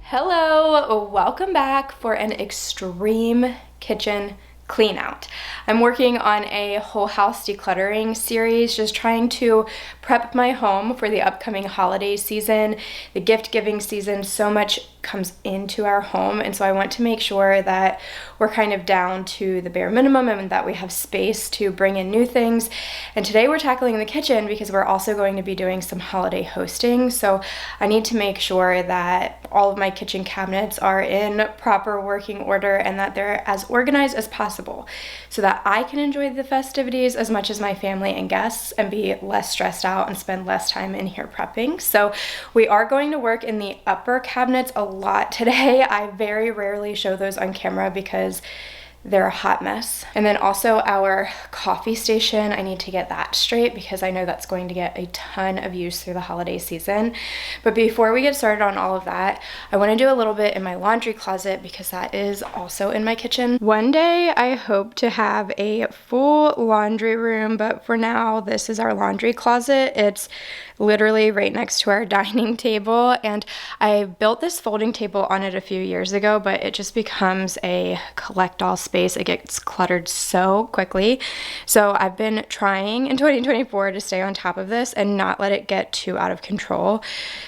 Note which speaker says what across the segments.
Speaker 1: Hello, welcome back for an extreme kitchen clean out. I'm working on a whole house decluttering series, just trying to prep my home for the upcoming holiday season, the gift giving season. So much comes into our home, and so I want to make sure that we're kind of down to the bare minimum and that we have space to bring in new things. And today we're tackling the kitchen because we're also going to be doing some holiday hosting, so I need to make sure that all of my kitchen cabinets are in proper working order and that they're as organized as possible so that I can enjoy the festivities as much as my family and guests and be less stressed out and spend less time in here prepping. So we are going to work in the upper cabinets a lot today. I very rarely show those on camera because they're a hot mess. And then also our coffee station, I need to get that straight because I know that's going to get a ton of use through the holiday season. But before we get started on all of that, I want to do a little bit in my laundry closet because that is also in my kitchen. One day I hope to have a full laundry room, but for now this is our laundry closet. It's literally right next to our dining table, and I built this folding table on it a few years ago, but it just becomes a collect-all space. It gets cluttered so quickly. So I've been trying in 2024 to stay on top of this and not let it get too out of control.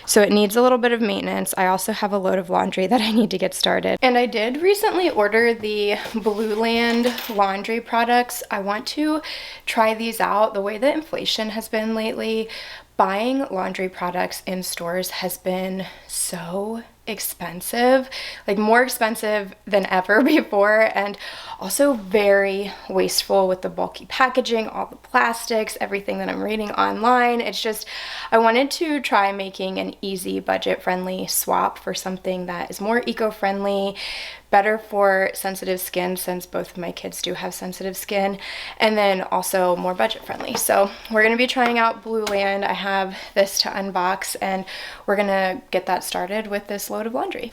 Speaker 1: So it needs a little bit of maintenance. I also have a load of laundry that I need to get started. And I did recently order the Blue Land laundry products. I want to try these out. The way that inflation has been lately, buying laundry products in stores has been so expensive, like more expensive than ever before, and also very wasteful with the bulky packaging, all the plastics, everything that I'm reading online. It's just, I wanted to try making an easy budget-friendly swap for something that is more eco-friendly, better for sensitive skin since both of my kids do have sensitive skin, and then also more budget friendly. So we're going to be trying out Blue Land. I have this to unbox and we're going to get that started with this load of laundry.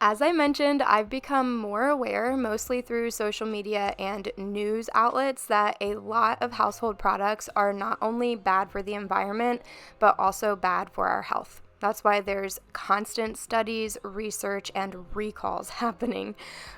Speaker 1: As I mentioned, I've become more aware, mostly through social media and news outlets, that a lot of household products are not only bad for the environment, but also bad for our health. That's why there's constant studies, research, and recalls happening.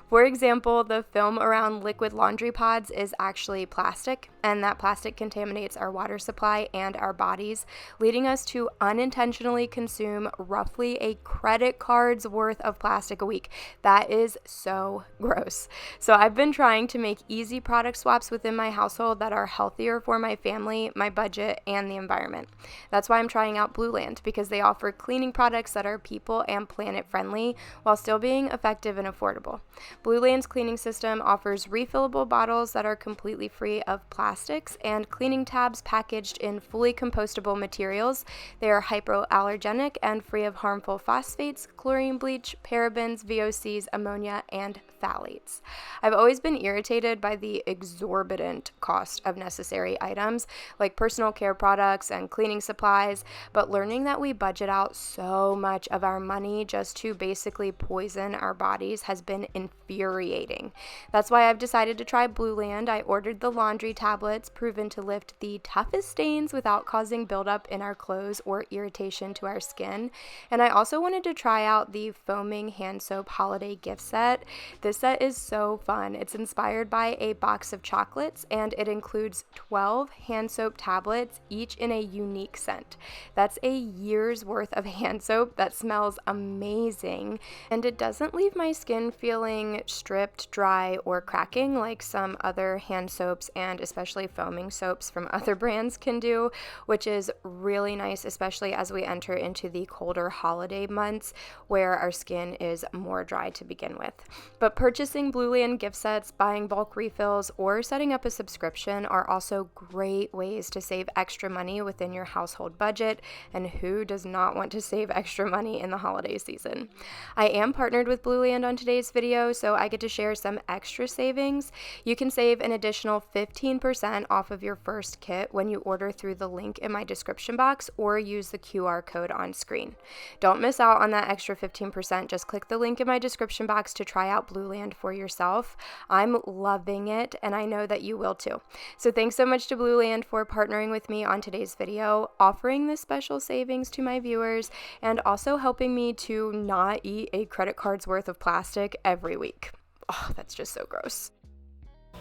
Speaker 1: For example, the film around liquid laundry pods is actually plastic, and that plastic contaminates our water supply and our bodies, leading us to unintentionally consume roughly a credit card's worth of plastic a week. That is so gross. So I've been trying to make easy product swaps within my household that are healthier for my family, my budget, and the environment. That's why I'm trying out Blue Land, because they offer cleaning products that are people and planet friendly while still being effective and affordable. Blue Land's cleaning system offers refillable bottles that are completely free of plastics and cleaning tabs packaged in fully compostable materials. They are hypoallergenic and free of harmful phosphates, chlorine bleach, parabens, VOCs, ammonia, and phthalates. I've always been irritated by the exorbitant cost of necessary items like personal care products and cleaning supplies, but learning that we budget out so much of our money just to basically poison our bodies has been infuriating. That's why I've decided to try Blue Land. I ordered the laundry tablets, proven to lift the toughest stains without causing buildup in our clothes or irritation to our skin. And I also wanted to try out the foaming hand soap holiday gift set. This set is so fun. It's inspired by a box of chocolates, and it includes 12 hand soap tablets, each in a unique scent. That's a year's worth of hand soap that smells amazing, and it doesn't leave my skin feeling stripped, dry, or cracking like some other hand soaps and especially foaming soaps from other brands can do, which is really nice, especially as we enter into the colder holiday months where our skin is more dry to begin with. But purchasing Blue Land gift sets, buying bulk refills, or setting up a subscription are also great ways to save extra money within your household budget, and who does not want to save extra money in the holiday season? I am partnered with Blue Land on today's video, so I get to share some extra savings. You can save an additional 15% 15% off of your first kit when you order through the link in my description box or use the QR code on screen. Don't miss out on that extra 15%. Just click the link in my description box to try out Blueland for yourself. I'm loving it, and I know that you will too. So thanks so much to Blueland for partnering with me on today's video, offering this special savings to my viewers, and also helping me to not eat a credit card's worth of plastic every week. Oh, that's just so gross.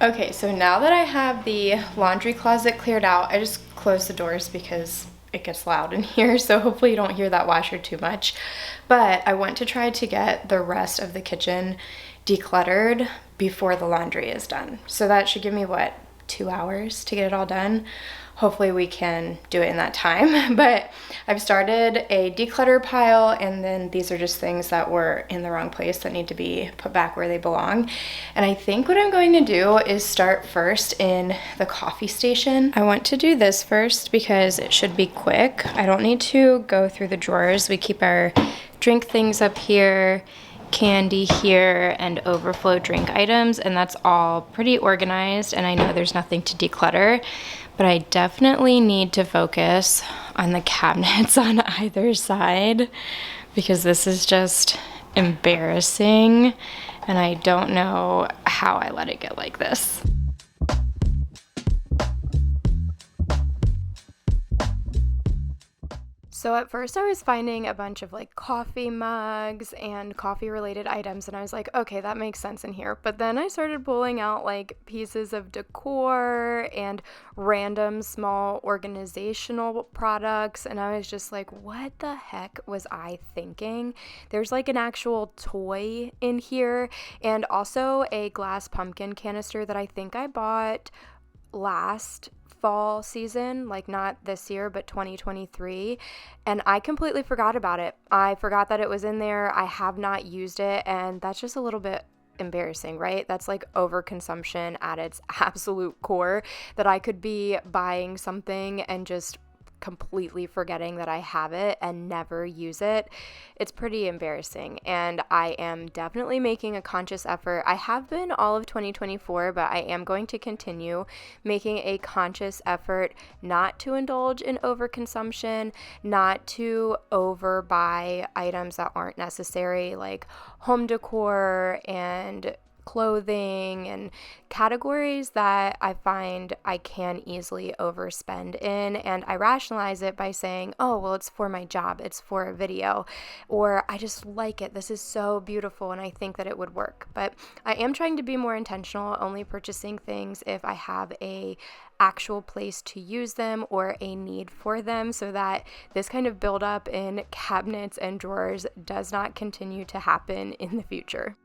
Speaker 1: Okay, so now that I have the laundry closet cleared out, I just closed the doors because it gets loud in here, so hopefully you don't hear that washer too much. But I want to try to get the rest of the kitchen decluttered before the laundry is done. So that should give me, what, 2 hours to get it all done? Hopefully we can do it in that time. But I've started a declutter pile, and then these are just things that were in the wrong place that need to be put back where they belong. And I think what I'm going to do is start first in the coffee station. I want to do this first because it should be quick. I don't need to go through the drawers. We keep our drink things up here, candy here, and overflow drink items, and that's all pretty organized, and I know there's nothing to declutter. But I definitely need to focus on the cabinets on either side because this is just embarrassing, and I don't know how I let it get like this. So at first I was finding a bunch of like coffee mugs and coffee related items, and I was like, okay, that makes sense in here. But then I started pulling out like pieces of decor and random small organizational products, and I was just like, what the heck was I thinking? There's like an actual toy in here, and also a glass pumpkin canister that I think I bought last fall season, like not this year, but 2023, and I completely forgot about it. I forgot that it was in there. I have not used it, and that's just a little bit embarrassing, right? That's like overconsumption at its absolute core, that I could be buying something and just completely forgetting that I have it and never use it. It's pretty embarrassing, and I am definitely making a conscious effort. I have been all of 2024, but I am going to continue making a conscious effort not to indulge in overconsumption, not to overbuy items that aren't necessary, like home decor and clothing and categories that I find I can easily overspend in, and I rationalize it by saying, oh, well, it's for my job, it's for a video, or I just like it, this is so beautiful and I think that it would work. But I am trying to be more intentional, only purchasing things if I have a actual place to use them or a need for them, so that this kind of buildup in cabinets and drawers does not continue to happen in the future.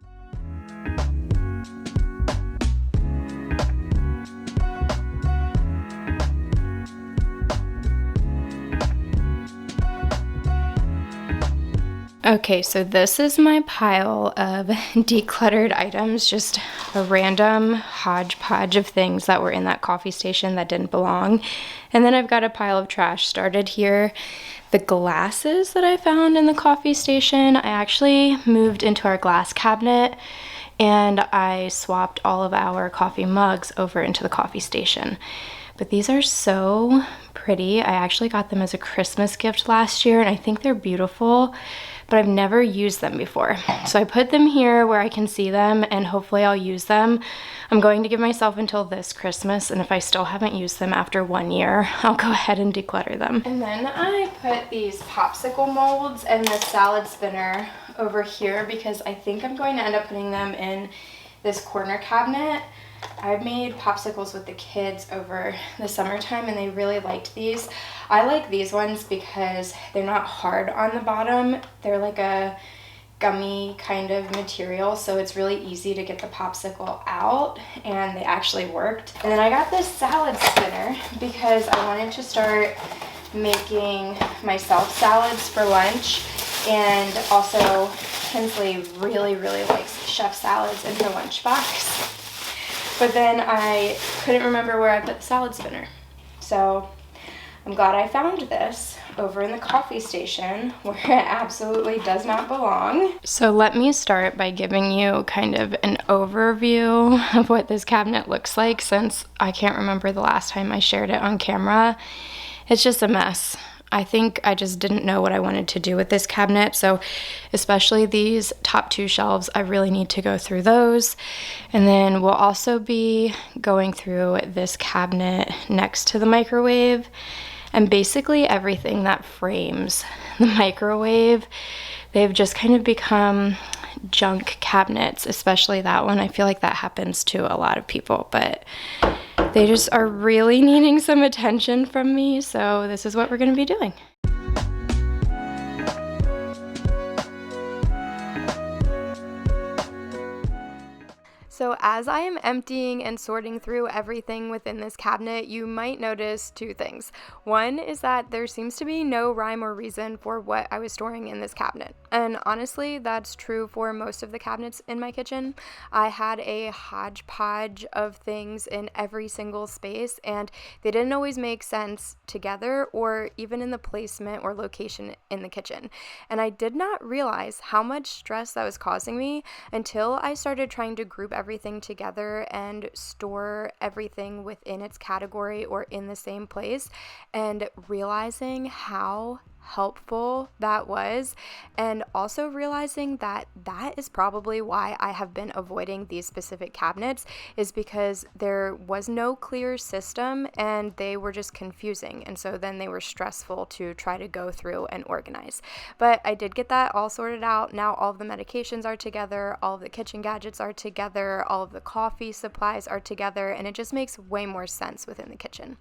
Speaker 1: Okay, so this is my pile of decluttered items, just a random hodgepodge of things that were in that coffee station that didn't belong. And then I've got a pile of trash started here. The glasses that I found in the coffee station, I actually moved into our glass cabinet, and I swapped all of our coffee mugs over into the coffee station. But these are so pretty. I actually got them as a Christmas gift last year, and I think they're beautiful, but I've never used them before. So I put them here where I can see them, and hopefully I'll use them. I'm going to give myself until this Christmas, and if I still haven't used them after 1 year, I'll go ahead and declutter them. And then I put these popsicle molds and the salad spinner over here because I think I'm going to end up putting them in this corner cabinet. I've made popsicles with the kids over the summertime, and they really liked these. I like these ones because they're not hard on the bottom. They're like a gummy kind of material, so it's really easy to get the popsicle out, and they actually worked. And then I got this salad spinner because I wanted to start making myself salads for lunch, and also Kinsley really likes chef salads in her lunchbox. But then I couldn't remember where I put the salad spinner. So I'm glad I found this over in the coffee station where it absolutely does not belong. So let me start by giving you kind of an overview of what this cabinet looks like, since I can't remember the last time I shared it on camera. It's just a mess. I think I just didn't know what I wanted to do with this cabinet, so especially these top 2 shelves, I really need to go through those. And then we'll also be going through this cabinet next to the microwave, and basically everything that frames the microwave. They've just kind of become junk cabinets, especially that one. I feel like that happens to a lot of people, but they just are really needing some attention from me, so this is what we're going to be doing. So as I am emptying and sorting through everything within this cabinet, you might notice 2 things. One is that there seems to be no rhyme or reason for what I was storing in this cabinet. And honestly, that's true for most of the cabinets in my kitchen. I had a hodgepodge of things in every single space, and they didn't always make sense together or even in the placement or location in the kitchen. And I did not realize how much stress that was causing me until I started trying to group everything together and store everything within its category or in the same place, and realizing how helpful that was, and also realizing that that is probably why I have been avoiding these specific cabinets, is because there was no clear system and they were just confusing, and so then they were stressful to try to go through and organize. But I did get that all sorted out. Now all of the medications are together, all of the kitchen gadgets are together, all of the coffee supplies are together, and it just makes way more sense within the kitchen.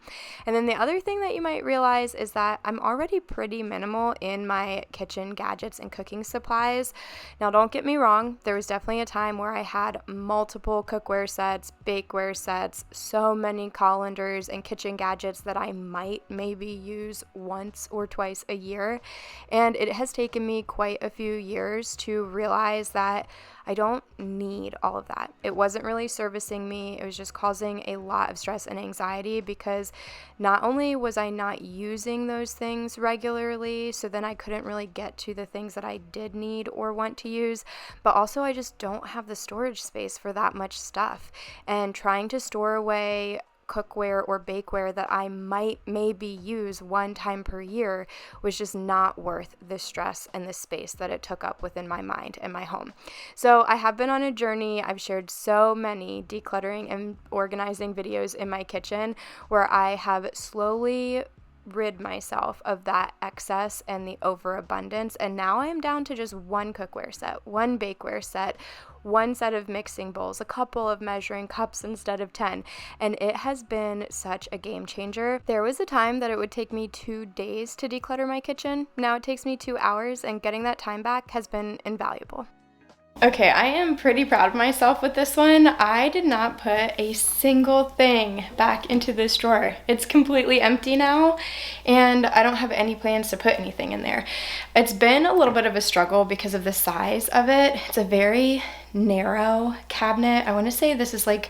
Speaker 1: And then the other thing that you might realize is that I'm already pretty minimal in my kitchen gadgets and cooking supplies. Now, don't get me wrong, there was definitely a time where I had multiple cookware sets, bakeware sets, so many colanders and kitchen gadgets that I might maybe use once or twice a year. And it has taken me quite a few years to realize that I don't need all of that. It wasn't really servicing me. It was just causing a lot of stress and anxiety, because not only was I not using those things regularly, so then I couldn't really get to the things that I did need or want to use, but also I just don't have the storage space for that much stuff. And trying to store away cookware or bakeware that I might maybe use one time per year was just not worth the stress and the space that it took up within my mind and my home. So I have been on a journey. I've shared so many decluttering and organizing videos in my kitchen where I have slowly rid myself of that excess and the overabundance, and now I am down to just one cookware set, one bakeware set, one set of mixing bowls, a couple of measuring cups instead of 10, and it has been such a game changer. There was a time that it would take me 2 days to declutter my kitchen. Now it takes me 2 hours, and getting that time back has been invaluable. Okay, I am pretty proud of myself with this one. I did not put a single thing back into this drawer. It's completely empty now, and I don't have any plans to put anything in there. It's been a little bit of a struggle because of the size of it. It's a very narrow cabinet. I want to say this is like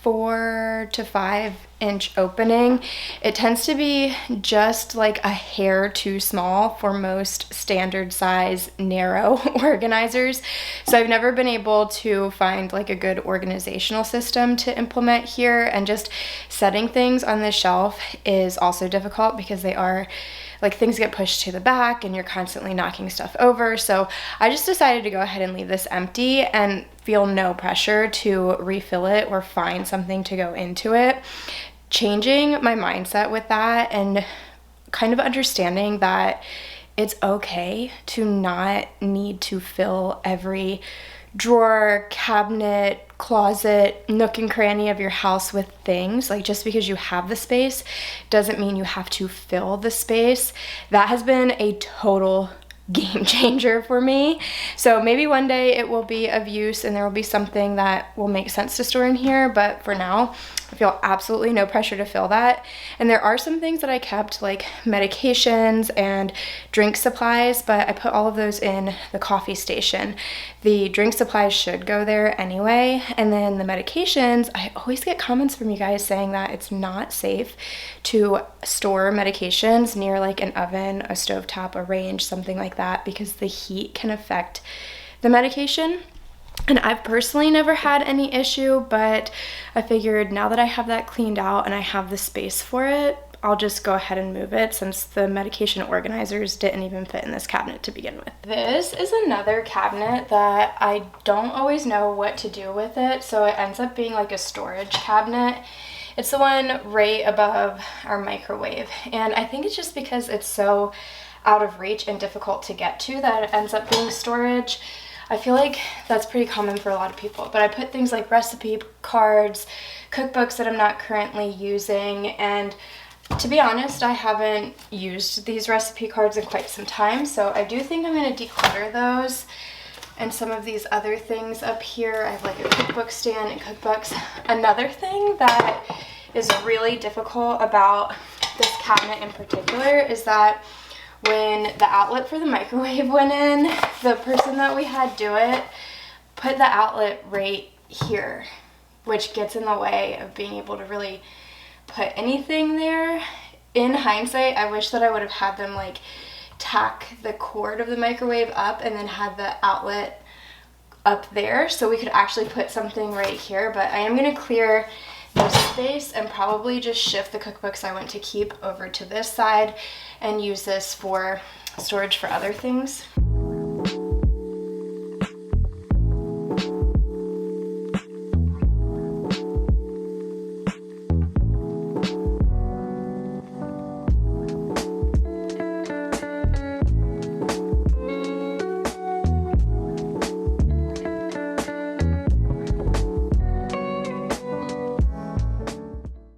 Speaker 1: 4 to 5 inch opening. It tends to be just like a hair too small for most standard size narrow organizers. So I've never been able to find like a good organizational system to implement here, and just setting things on the shelf is also difficult because they are like things get pushed to the back and you're constantly knocking stuff over. So I just decided to go ahead and leave this empty and feel no pressure to refill it or find something to go into it. Changing my mindset with that and kind of understanding that it's okay to not need to fill every drawer, cabinet, closet, nook and cranny of your house with things. Like, just because you have the space doesn't mean you have to fill the space. That has been a total game changer for me. So maybe one day it will be of use and there will be something that will make sense to store in here, but for now I feel absolutely no pressure to fill that. And there are some things that I kept, like medications and drink supplies, but I put all of those in the coffee station. The drink supplies should go there anyway, and then the medications, I always get comments from you guys saying that it's not safe to store medications near like an oven, a stovetop, a range, something like that, because the heat can affect the medication. And I've personally never had any issue, but I figured now that I have that cleaned out and I have the space for it, I'll just go ahead and move it, since the medication organizers didn't even fit in this cabinet to begin with. This is another cabinet that I don't always know what to do with it, so it ends up being like a storage cabinet. It's the one right above our microwave, and I think it's just because it's so out of reach and difficult to get to that it ends up being storage. I feel like that's pretty common for a lot of people, but I put things like recipe cards, cookbooks that I'm not currently using, and to be honest, I haven't used these recipe cards in quite some time, so I do think I'm going to declutter those. And some of these other things up here, I have like a cookbook stand and cookbooks. Another thing that is really difficult about this cabinet in particular is that when the outlet for the microwave went in, the person that we had do it put the outlet right here, which gets in the way of being able to really put anything there. In hindsight, I wish that I would have had them like tack the cord of the microwave up and then had the outlet up there so we could actually put something right here. But I am going to clear this space and probably just shift the cookbooks I want to keep over to this side and use this for storage for other things.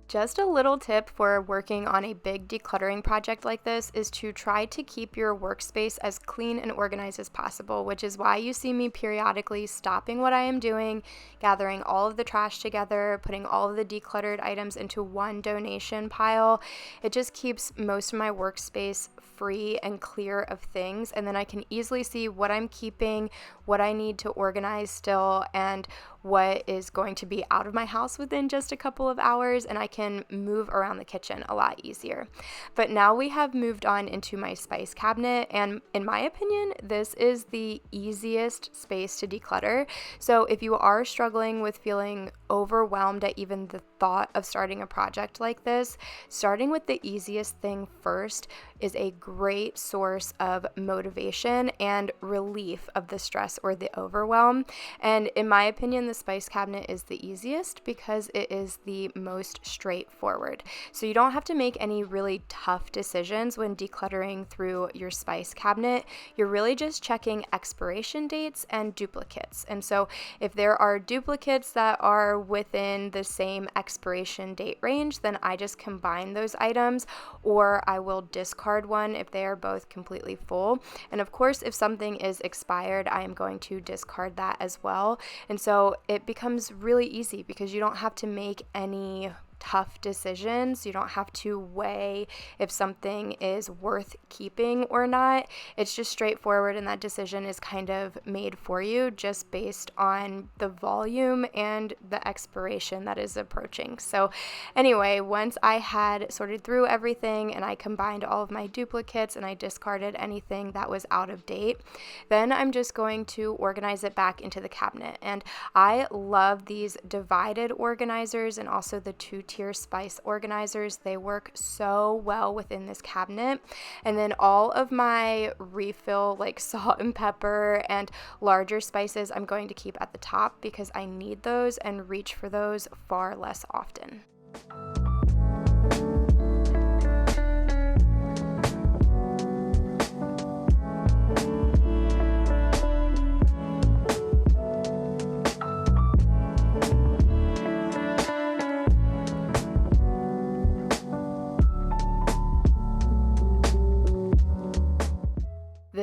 Speaker 1: Just a little tip for working on a big decluttering project like this is to try to keep your workspace as clean and organized as possible, which is why you see me periodically stopping what I am doing, gathering all of the trash together, putting all of the decluttered items into one donation pile. It just keeps most of my workspace free and clear of things, and then I can easily see what I'm keeping, what I need to organize still, and what is going to be out of my house within just a couple of hours, and I can move around the kitchen a lot easier. But now we have moved on into my spice cabinet, and in my opinion, this is the easiest space to declutter. So if you are struggling with feeling overwhelmed at even the thought of starting a project like this, starting with the easiest thing first is a great source of motivation and relief of the stress or the overwhelm. And in my opinion, the spice cabinet is the easiest because it is the most straightforward. So you don't have to make any really tough decisions when decluttering through your spice cabinet. You're really just checking expiration dates and duplicates. And so if there are duplicates that are within the same expiration date range, then I just combine those items, or I will discard one if they are both completely full. And of course, if something is expired, I am going to discard that as well. And so it becomes really easy because you don't have to make any tough decisions. You don't have to weigh if something is worth keeping or not. It's just straightforward, and that decision is kind of made for you just based on the volume and the expiration that is approaching. So anyway, once I had sorted through everything and I combined all of my duplicates and I discarded anything that was out of date, then I'm just going to organize it back into the cabinet. And I love these divided organizers and also the two-tier spice organizers. They work so well within this cabinet. And then all of my refill, like salt and pepper and larger spices, I'm going to keep at the top because I need those and reach for those far less often.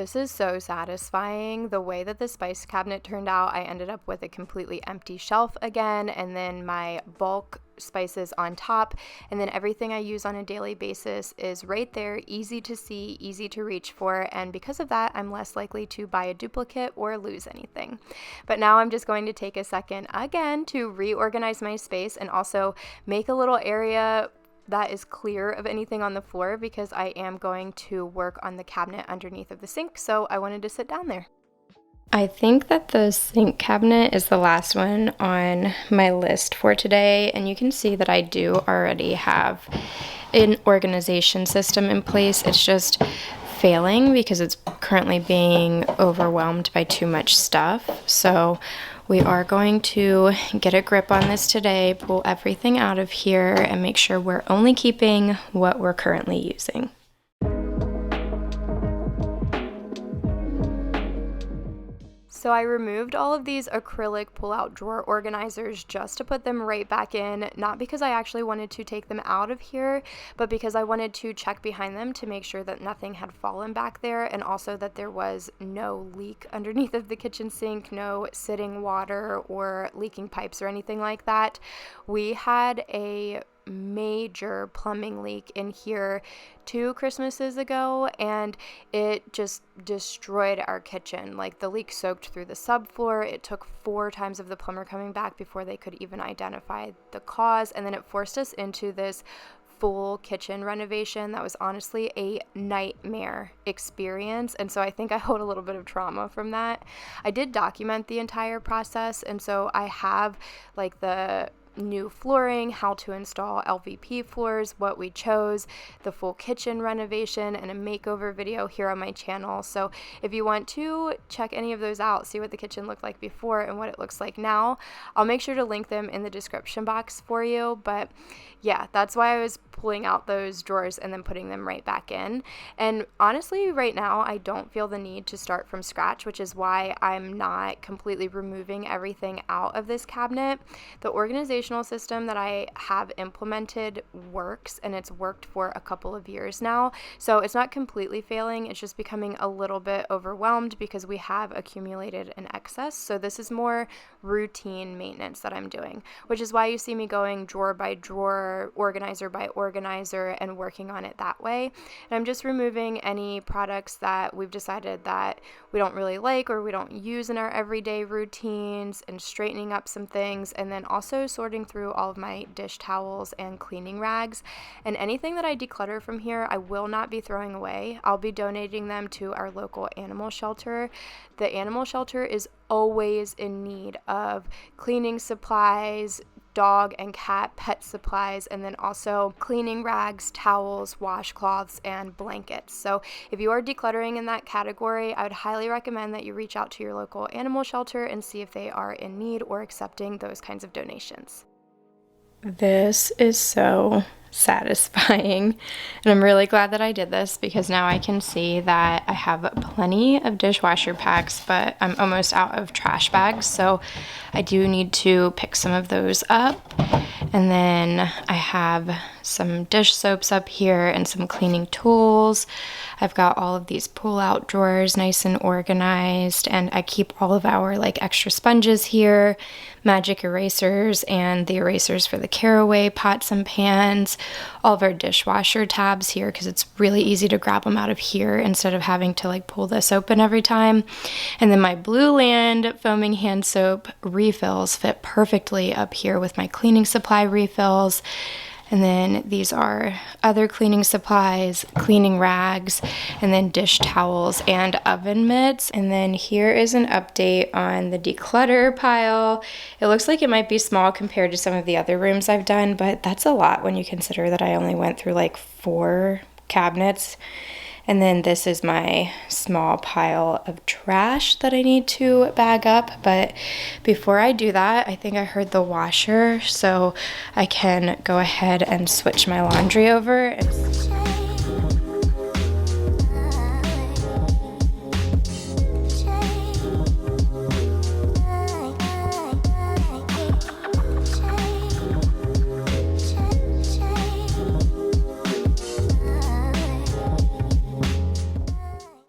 Speaker 1: This is so satisfying. The way that the spice cabinet turned out, I ended up with a completely empty shelf again, and then my bulk spices on top, and then everything I use on a daily basis is right there, easy to see, easy to reach for, and because of that, I'm less likely to buy a duplicate or lose anything. But now I'm just going to take a second again to reorganize my space and also make a little area that is clear of anything on the floor because I am going to work on the cabinet underneath of the sink, so I wanted to sit down there. I think that the sink cabinet is the last one on my list for today, and you can see that I do already have an organization system in place. It's just failing because it's currently being overwhelmed by too much stuff. So we are going to get a grip on this today, pull everything out of here, and make sure we're only keeping what we're currently using. So I removed all of these acrylic pull-out drawer organizers just to put them right back in, not because I actually wanted to take them out of here, but because I wanted to check behind them to make sure that nothing had fallen back there, and also that there was no leak underneath of the kitchen sink, no sitting water or leaking pipes or anything like that. We had a major plumbing leak in here 2 Christmases ago, and it just destroyed our kitchen. Like, the leak soaked through the subfloor. It took 4 times of the plumber coming back before they could even identify the cause, and then it forced us into this full kitchen renovation that was honestly a nightmare experience, and so I think I hold a little bit of trauma from that. I did document the entire process, and so I have like the new flooring, how to install LVP floors, what we chose, the full kitchen renovation, and a makeover video here on my channel. So if you want to check any of those out, see what the kitchen looked like before and what it looks like now, I'll make sure to link them in the description box for you. But yeah, that's why I was pulling out those drawers and then putting them right back in. And honestly, right now, I don't feel the need to start from scratch, which is why I'm not completely removing everything out of this cabinet. The organizational system that I have implemented works, and it's worked for a couple of years now. So it's not completely failing. It's just becoming a little bit overwhelmed because we have accumulated an excess. So this is more routine maintenance that I'm doing, which is why you see me going drawer by drawer, organizer by organizer, and working on it that way. And I'm just removing any products that we've decided that we don't really like or we don't use in our everyday routines, and straightening up some things, and then also sorting through all of my dish towels and cleaning rags. And anything that I declutter from here, I will not be throwing away. I'll be donating them to our local animal shelter. The animal shelter is always in need of cleaning supplies, dog and cat pet supplies, and then also cleaning rags, towels, washcloths, and blankets. So if you are decluttering in that category, I would highly recommend that you reach out to your local animal shelter and see if they are in need or accepting those kinds of donations. This is so satisfying, and I'm really glad that I did this because now I can see that I have plenty of dishwasher packs, but I'm almost out of trash bags, so I do need to pick some of those up. And then I have some dish soaps up here and some cleaning tools. I've got all of these pull-out drawers nice and organized, and I keep all of our like extra sponges here, magic erasers, and the erasers for the Caraway pots and pans, all of our dishwasher tabs here because it's really easy to grab them out of here instead of having to like pull this open every time. And then my Blue Land foaming hand soap refills fit perfectly up here with my cleaning supply refills. And then these are other cleaning supplies, cleaning rags, and then dish towels and oven mitts. And then here is an update on the declutter pile. It looks like it might be small compared to some of the other rooms I've done, but that's a lot when you consider that I only went through like 4 cabinets. And then this is my small pile of trash that I need to bag up. But before I do that, I think I heard the washer, so I can go ahead and switch my laundry over.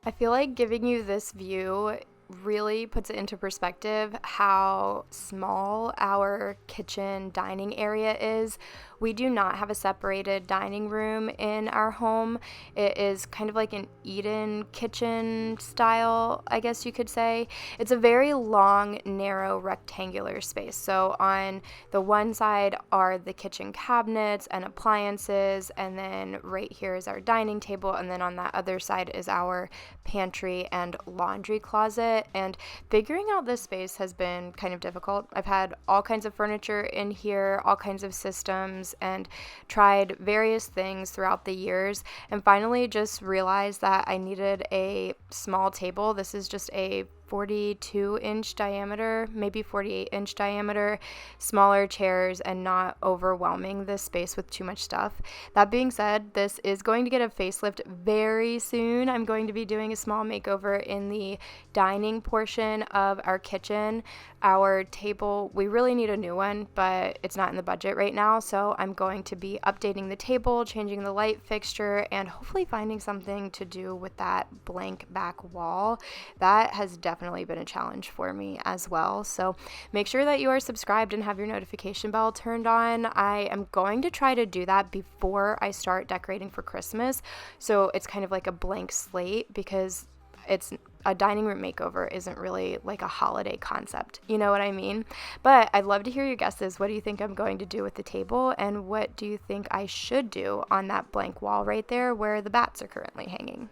Speaker 1: I feel like giving you this view really puts it into perspective how small our kitchen dining area is. We do not have a separated dining room in our home. It is kind of like an eat-in kitchen style, I guess you could say. It's a very long, narrow, rectangular space. So on the one side are the kitchen cabinets and appliances, and then right here is our dining table, and then on that other side is our pantry and laundry closet. And figuring out this space has been kind of difficult. I've had all kinds of furniture in here, all kinds of systems, and tried various things throughout the years, and finally just realized that I needed a small table. This is just a 42-inch diameter, maybe 48-inch diameter, smaller chairs, and not overwhelming this space with too much stuff. That being said, this is going to get a facelift very soon. I'm going to be doing a small makeover in the dining portion of our kitchen. Our table, we really need a new one, but it's not in the budget right now, so I'm going to be updating the table, changing the light fixture, and hopefully finding something to do with that blank back wall. That has definitely been a challenge for me as well. So make sure that you are subscribed and have your notification bell turned on. I am going to try to do that before I start decorating for Christmas, so it's kind of like a blank slate, because it's a dining room makeover isn't really like a holiday concept, you know what I mean? But I'd love to hear your guesses. What do you think I'm going to do with the table, and what do you think I should do on that blank wall right there where the bats are currently hanging?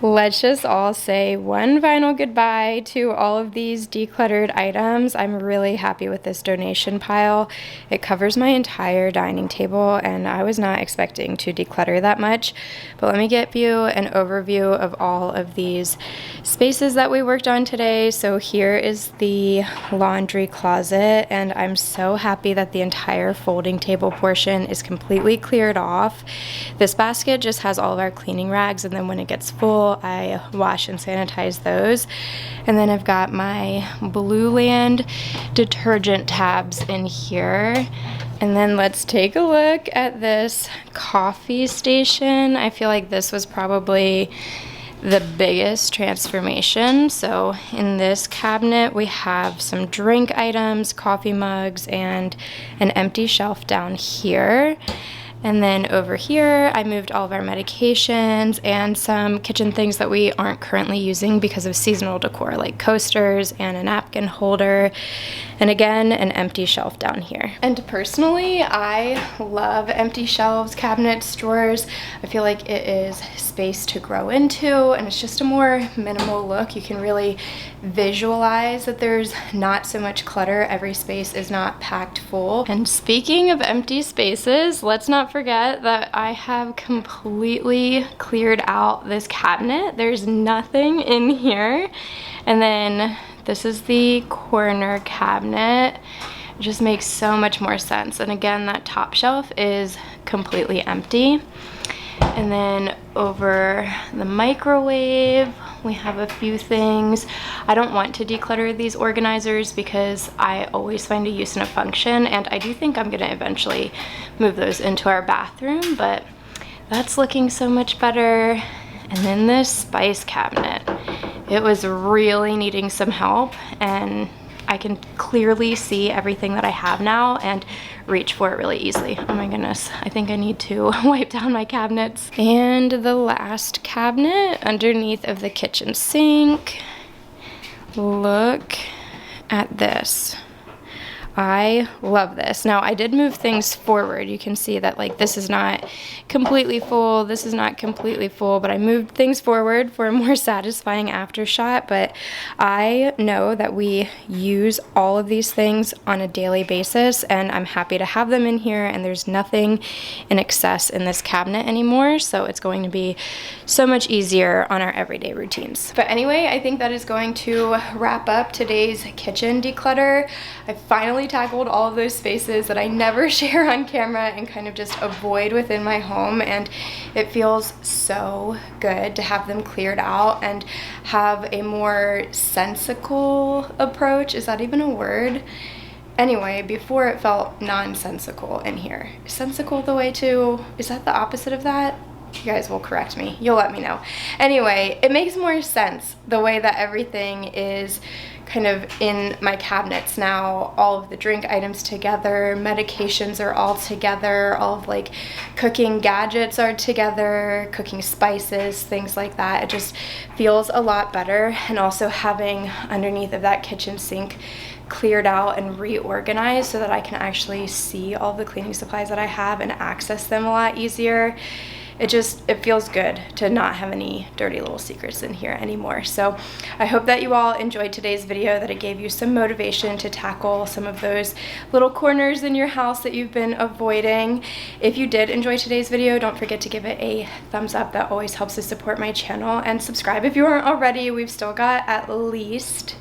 Speaker 1: Let's just all say one final goodbye to all of these decluttered items. I'm really happy with this donation pile. It covers my entire dining table, and I was not expecting to declutter that much. But let me give you an overview of all of these spaces that we worked on today. So here is the laundry closet, and I'm so happy that the entire folding table portion is completely cleared off. This basket just has all of our cleaning rags, and then when it gets full, I wash and sanitize those. And then I've got my Blue Land detergent tabs in here. And then let's take a look at this coffee station. I feel like this was probably the biggest transformation. So in this cabinet we have some drink items, coffee mugs, and an empty shelf down here. And then over here, I moved all of our medications and some kitchen things that we aren't currently using because of seasonal decor, like coasters and a napkin holder. And again, an empty shelf down here. And personally, I love empty shelves, cabinets, drawers. I feel like it is space to grow into, and it's just a more minimal look. You can really visualize that there's not so much clutter. Every space is not packed full. And speaking of empty spaces, let's not forget that I have completely cleared out this cabinet. There's nothing in here. And then this is the corner cabinet. It just makes so much more sense. And again, that top shelf is completely empty. And then over the microwave, we have a few things. I don't want to declutter these organizers because I always find a use and a function, and I do think I'm gonna eventually move those into our bathroom, but that's looking so much better. And then this spice cabinet, it was really needing some help, and I can clearly see everything that I have now and reach for it really easily. Oh my goodness, I think I need to wipe down my cabinets. And the last cabinet underneath of the kitchen sink. Look at this. I love this. Now, I did move things forward. You can see that like this is not completely full, this is not completely full, but I moved things forward for a more satisfying after shot. But I know that we use all of these things on a daily basis, and I'm happy to have them in here, and there's nothing in excess in this cabinet anymore, so it's going to be so much easier on our everyday routines. But anyway, I think that is going to wrap up today's kitchen declutter. I finally tackled all of those spaces that I never share on camera and kind of just avoid within my home, and it feels so good to have them cleared out and have a more sensical approach. Is that even a word? Anyway, before it felt nonsensical in here. Is sensical the way to, is that the opposite of that? You guys will correct me. You'll let me know. Anyway, it makes more sense the way that everything is kind of in my cabinets now. All of the drink items together, medications are all together, all of like cooking gadgets are together, cooking spices, things like that. It just feels a lot better. And also having underneath of that kitchen sink cleared out and reorganized so that I can actually see all the cleaning supplies that I have and access them a lot easier. It feels good to not have any dirty little secrets in here anymore. So I hope that you all enjoyed today's video, that it gave you some motivation to tackle some of those little corners in your house that you've been avoiding. If you did enjoy today's video, don't forget to give it a thumbs up. That always helps to support my channel, and subscribe if you aren't already. We've still got at least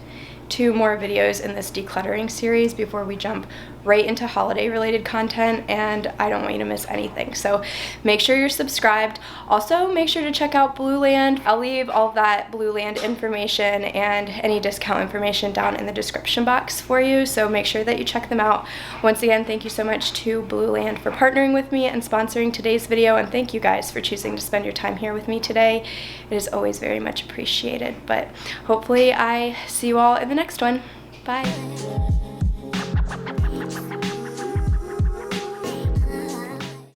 Speaker 1: 2 more videos in this decluttering series before we jump right into holiday related content, and I don't want you to miss anything. So make sure you're subscribed. Also, make sure to check out Blueland. I'll leave all of that Blueland information and any discount information down in the description box for you, so make sure that you check them out. Once again, thank you so much to Blueland for partnering with me and sponsoring today's video, and thank you guys for choosing to spend your time here with me today. It is always very much appreciated, but hopefully I see you all in the next one. Bye.